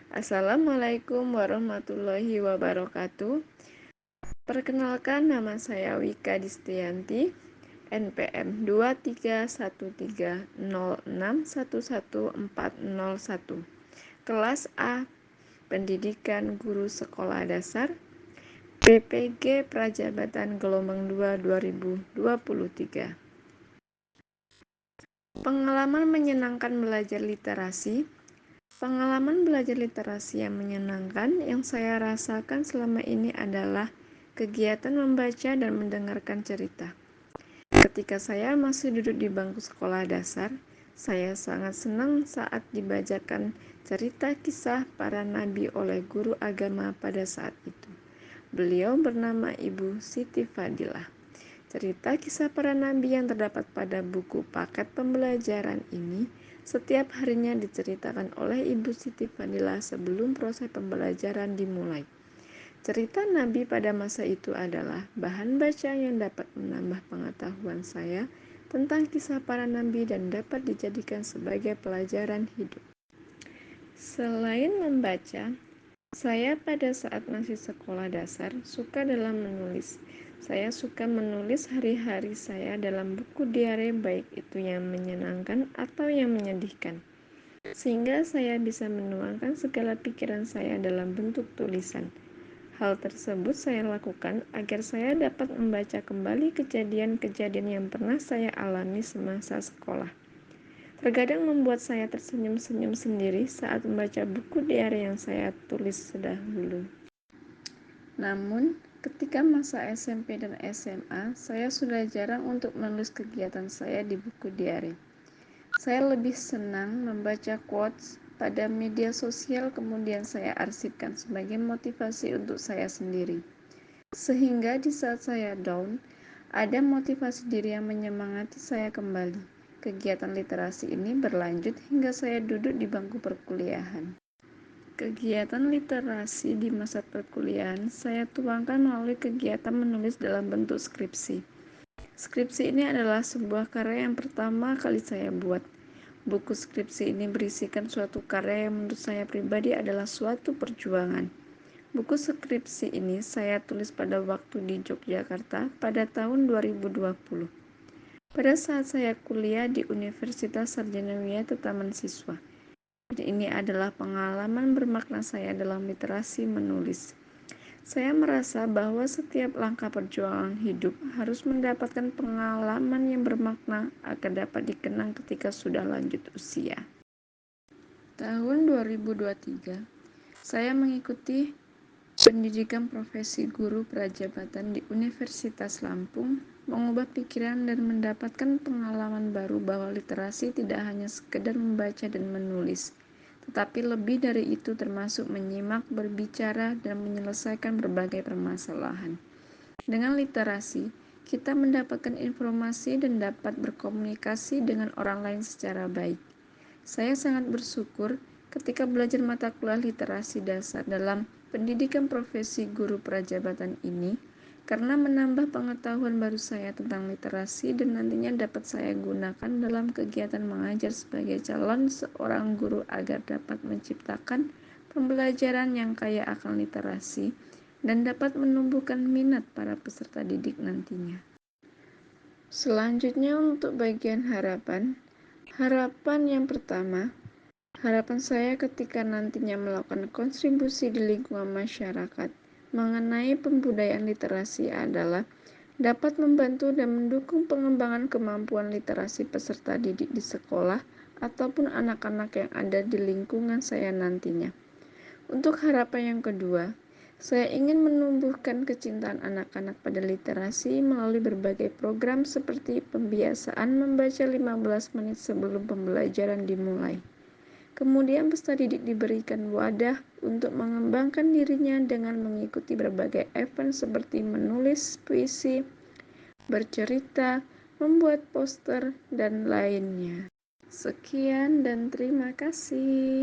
Assalamualaikum warahmatullahi wabarakatuh. Perkenalkan, nama saya Wika Distianti, NPM 23130611401, kelas A, Pendidikan Guru Sekolah Dasar, PPG Prajabatan Gelombang 2 2023. Pengalaman menyenangkan belajar literasi. Pengalaman belajar literasi yang menyenangkan yang saya rasakan selama ini adalah kegiatan membaca dan mendengarkan cerita. Ketika saya masih duduk di bangku sekolah dasar, saya sangat senang saat dibacakan cerita kisah para nabi oleh guru agama pada saat itu. Beliau bernama Ibu Siti Fadilah. Cerita kisah para nabi yang terdapat pada buku paket pembelajaran ini setiap harinya diceritakan oleh Ibu Siti Fadilah sebelum proses pembelajaran dimulai. Cerita nabi pada masa itu adalah bahan baca yang dapat menambah pengetahuan saya tentang kisah para nabi dan dapat dijadikan sebagai pelajaran hidup. Selain membaca, saya pada saat masih sekolah dasar suka dalam menulis. Saya suka menulis hari-hari saya dalam buku diare, baik itu yang menyenangkan atau yang menyedihkan, sehingga saya bisa menuangkan segala pikiran saya dalam bentuk tulisan. Hal tersebut saya lakukan agar saya dapat membaca kembali kejadian-kejadian yang pernah saya alami semasa sekolah. Terkadang membuat saya tersenyum-senyum sendiri saat membaca buku diare yang saya tulis sedahulu. Namun, ketika masa SMP dan SMA, saya sudah jarang untuk menulis kegiatan saya di buku diare. Saya lebih senang membaca quotes pada media sosial, kemudian saya arsipkan sebagai motivasi untuk saya sendiri. Sehingga di saat saya down, ada motivasi diri yang menyemangati saya kembali. Kegiatan literasi ini berlanjut hingga saya duduk di bangku perkuliahan. Kegiatan literasi di masa perkuliahan saya tuangkan melalui kegiatan menulis dalam bentuk skripsi. Skripsi ini adalah sebuah karya yang pertama kali saya buat. Buku skripsi ini berisikan suatu karya yang menurut saya pribadi adalah suatu perjuangan. Buku skripsi ini saya tulis pada waktu di Yogyakarta pada tahun 2020. Pada saat saya kuliah di Universitas Sarjana Wiyata Taman Siswa. Ini adalah pengalaman bermakna saya dalam literasi menulis. Saya merasa bahwa setiap langkah perjuangan hidup harus mendapatkan pengalaman yang bermakna agar dapat dikenang ketika sudah lanjut usia. Tahun 2023, saya mengikuti pendidikan profesi guru prajabatan di Universitas Lampung, mengubah pikiran dan mendapatkan pengalaman baru bahwa literasi tidak hanya sekedar membaca dan menulis, tetapi lebih dari itu termasuk menyimak, berbicara, dan menyelesaikan berbagai permasalahan. Dengan literasi, kita mendapatkan informasi dan dapat berkomunikasi dengan orang lain secara baik. Saya sangat bersyukur ketika belajar mata kuliah literasi dasar dalam pendidikan profesi guru prajabatan ini, karena menambah pengetahuan baru saya tentang literasi dan nantinya dapat saya gunakan dalam kegiatan mengajar sebagai calon seorang guru agar dapat menciptakan pembelajaran yang kaya akan literasi dan dapat menumbuhkan minat para peserta didik nantinya. Selanjutnya untuk bagian harapan yang pertama, harapan saya ketika nantinya melakukan kontribusi di lingkungan masyarakat mengenai pembudayaan literasi adalah dapat membantu dan mendukung pengembangan kemampuan literasi peserta didik di sekolah ataupun anak-anak yang ada di lingkungan saya nantinya. Untuk harapan yang kedua, saya ingin menumbuhkan kecintaan anak-anak pada literasi melalui berbagai program seperti pembiasaan membaca 15 menit sebelum pembelajaran dimulai. Kemudian peserta didik diberikan wadah untuk mengembangkan dirinya dengan mengikuti berbagai event seperti menulis puisi, bercerita, membuat poster, dan lainnya. Sekian dan terima kasih.